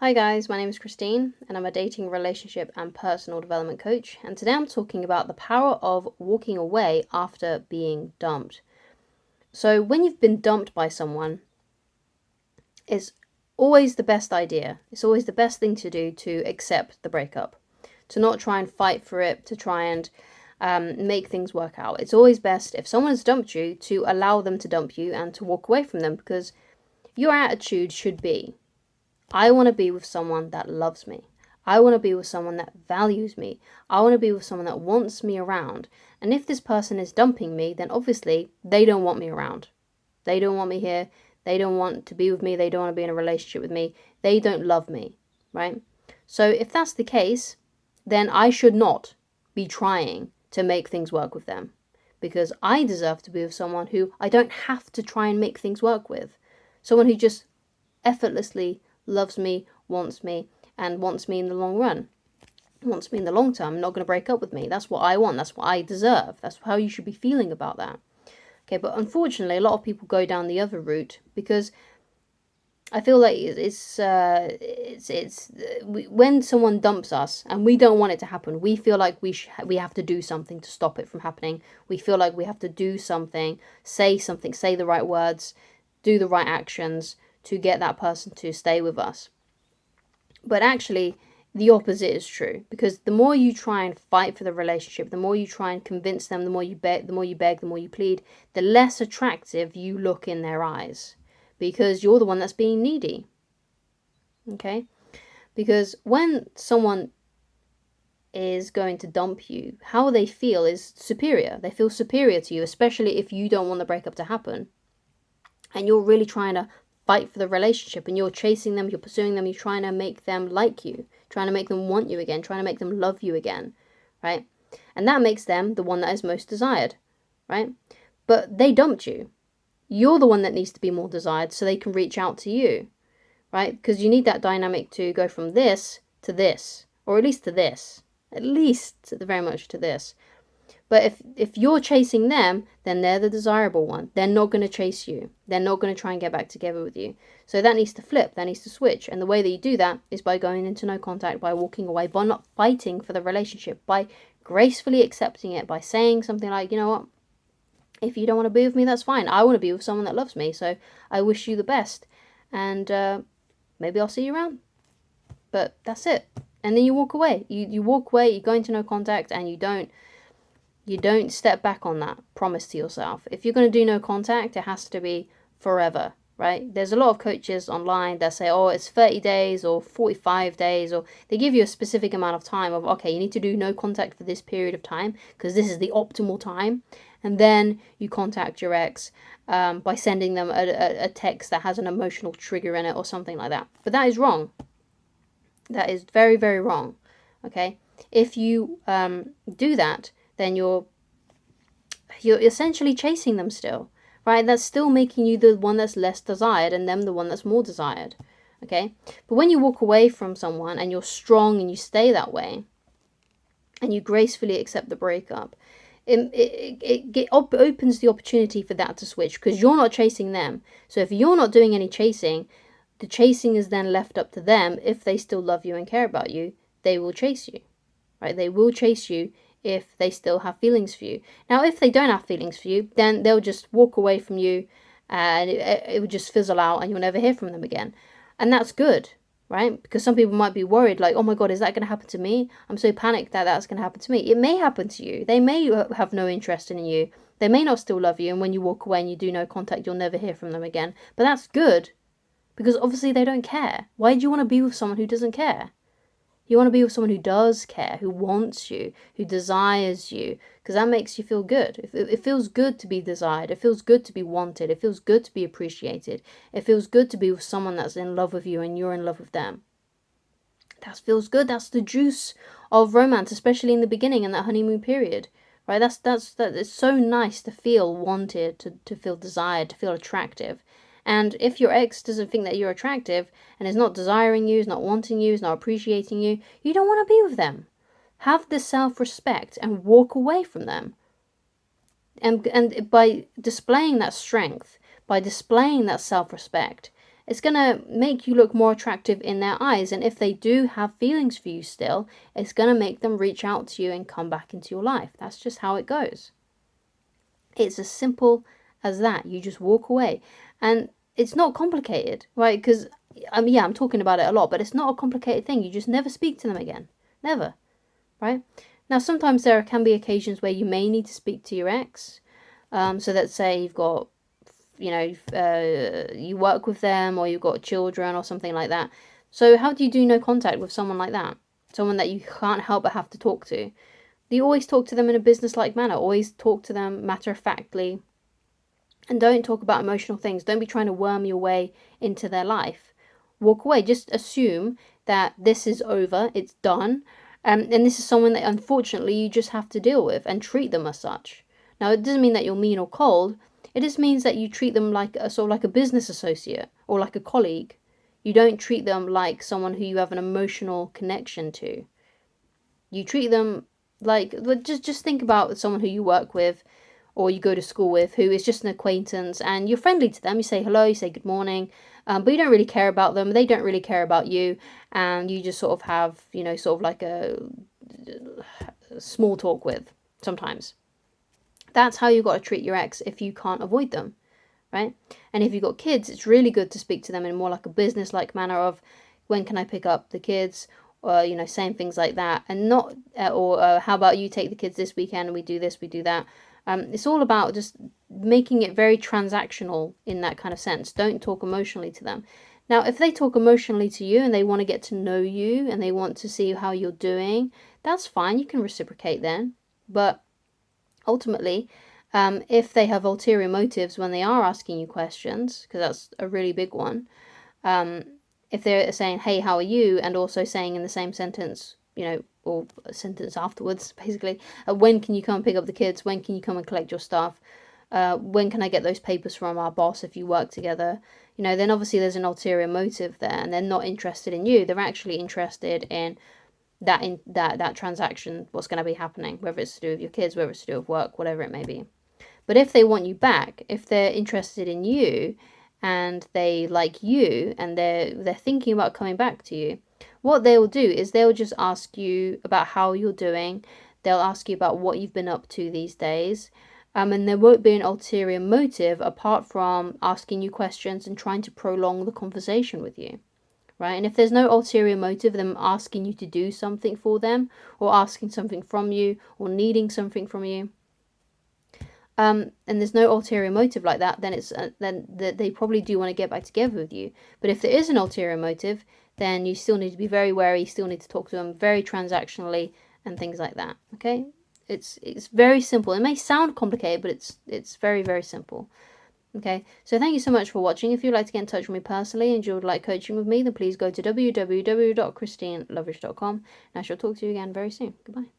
Hi guys, my name is Christine and I'm a dating, relationship and personal development coach, and today I'm talking about the power of walking away after being dumped. So when you've been dumped by someone, it's always the best idea, it's always the best thing to do to accept the breakup, to not try and fight for it, to try and make things work out. It's always best if someone has dumped you to allow them to dump you and to walk away from them, because your attitude should be, I want to be with someone that loves me. I want to be with someone that values me. I want to be with someone that wants me around. And if this person is dumping me, then obviously they don't want me around. They don't want me here. They don't want to be with me. They don't want to be in a relationship with me. They don't love me, right? So if that's the case, then I should not be trying to make things work with them, because I deserve to be with someone who I don't have to try and make things work with. Someone who just effortlessly loves me, and wants me in the long run, wants me in the long term, not going to break up with me. That's what I want. That's what I deserve. That's how you should be feeling about that. Okay, but unfortunately, a lot of people go down the other route, because I feel like when someone dumps us and we don't want it to happen, we feel like we have to do something to stop it from happening. We feel like we have to do something, say the right words, do the right actions to get that person to stay with us. But actually, the opposite is true, because the more you try and fight for the relationship, the more you try and convince them, the more you beg, the more you plead, the less attractive you look in their eyes, because you're the one that's being needy. Okay? Because when someone is going to dump you, how they feel is superior. They feel superior to you, especially if you don't want the breakup to happen. And you're really trying to fight for the relationship, and you're chasing them, you're pursuing them, you're trying to make them like you, trying to make them want you again, trying to make them love you again, right? And that makes them the one that is most desired, right? But they dumped you. You're the one that needs to be more desired so they can reach out to you, right? Because you need that dynamic to go from this to this, or at least to this, at least very much to this. But if you're chasing them, then they're the desirable one. They're not going to chase you. They're not going to try and get back together with you. So that needs to flip. That needs to switch. And the way that you do that is by going into no contact, by walking away, by not fighting for the relationship, by gracefully accepting it, by saying something like, you know what, if you don't want to be with me, that's fine. I want to be with someone that loves me. So I wish you the best. And maybe I'll see you around. But that's it. And then you walk away. You walk away, you go into no contact, and you don't step back on that promise to yourself. If you're going to do no contact, it has to be forever, right? There's a lot of coaches online that say, oh, it's 30 days or 45 days, or they give you a specific amount of time of, okay, you need to do no contact for this period of time because this is the optimal time. And then you contact your ex by sending them a text that has an emotional trigger in it or something like that. But that is wrong. That is very, very wrong, okay? If you do that, then you're essentially chasing them still, right? That's still making you the one that's less desired and them the one that's more desired, okay? But when you walk away from someone and you're strong and you stay that way and you gracefully accept the breakup, it opens the opportunity for that to switch, because you're not chasing them. So if you're not doing any chasing, the chasing is then left up to them. If they still love you and care about you, they will chase you, right? They will chase you if they still have feelings for you. Now, if they don't have feelings for you, then they'll just walk away from you and it would just fizzle out and you'll never hear from them again. And that's good, right? Because some people might be worried, like, oh my God, is that going to happen to me? I'm so panicked that that's going to happen to me. It may happen to you. They may have no interest in you. They may not still love you. And when you walk away and you do no contact, you'll never hear from them again. But that's good, because obviously they don't care. Why do you want to be with someone who doesn't care? You want to be with someone who does care, who wants you, who desires you, because that makes you feel good. It feels good to be desired. It feels good to be wanted. It feels good to be appreciated. It feels good to be with someone that's in love with you and you're in love with them. That feels good. That's the juice of romance, especially in the beginning and that honeymoon period, right? It's so nice to feel wanted, to feel desired, to feel attractive. And if your ex doesn't think that you're attractive and is not desiring you, is not wanting you, is not appreciating you, you don't want to be with them. Have the self-respect and walk away from them. And by displaying that strength, by displaying that self-respect, it's going to make you look more attractive in their eyes. And if they do have feelings for you still, it's going to make them reach out to you and come back into your life. That's just how it goes. It's as simple as that. You just walk away. And it's not complicated, right? Because, I'm talking about it a lot, but it's not a complicated thing. You just never speak to them again. Never, right? Now, sometimes there can be occasions where you may need to speak to your ex. So let's say you've got, you work with them, or you've got children or something like that. So how do you do no contact with someone like that? Someone that you can't help but have to talk to. You always talk to them in a business-like manner. Always talk to them matter-of-factly. And don't talk about emotional things. Don't be trying to worm your way into their life. Walk away. Just assume that this is over. It's done. And this is someone that, unfortunately, you just have to deal with and treat them as such. Now, it doesn't mean that you're mean or cold. It just means that you treat them like a business associate or like a colleague. You don't treat them like someone who you have an emotional connection to. You treat them like, just think about someone who you work with or you go to school with, who is just an acquaintance, and you're friendly to them. You say hello, you say good morning, but you don't really care about them. They don't really care about you, and you just sort of have, sort of like a small talk with sometimes. That's how you got to treat your ex if you can't avoid them, right? And if you've got kids, it's really good to speak to them in more like a business-like manner of, when can I pick up the kids? Or, saying things like that, and not, how about you take the kids this weekend and we do this, we do that. It's all about just making it very transactional in that kind of sense. Don't talk emotionally to them. Now, if they talk emotionally to you and they want to get to know you and they want to see how you're doing, that's fine. You can reciprocate then. But ultimately, if they have ulterior motives when they are asking you questions, because that's a really big one, if they're saying, hey, how are you? And also saying in the same sentence, or a sentence afterwards, basically, when can you come and pick up the kids? When can you come and collect your stuff? When can I get those papers from our boss if you work together? Then obviously there's an ulterior motive there, and they're not interested in you. They're actually interested in that transaction, what's going to be happening, whether it's to do with your kids, whether it's to do with work, whatever it may be. But if they want you back, if they're interested in you, and they like you, and they're thinking about coming back to you, what they'll do is they'll just ask you about how you're doing. They'll ask you about what you've been up to these days. And there won't be an ulterior motive apart from asking you questions and trying to prolong the conversation with you, right? And if there's no ulterior motive, them asking you to do something for them, or asking something from you, or needing something from you, and there's no ulterior motive like that, then they probably do want to get back together with you. But if there is an ulterior motive, then you still need to be very wary. You still need to talk to them very transactionally and things like that. Okay, it's very simple. It may sound complicated, but it's very, very simple. Okay, so thank you so much for watching. If you'd like to get in touch with me personally and you would like coaching with me, then please go to www.christinelovridge.com, and I shall talk to you again very soon. Goodbye.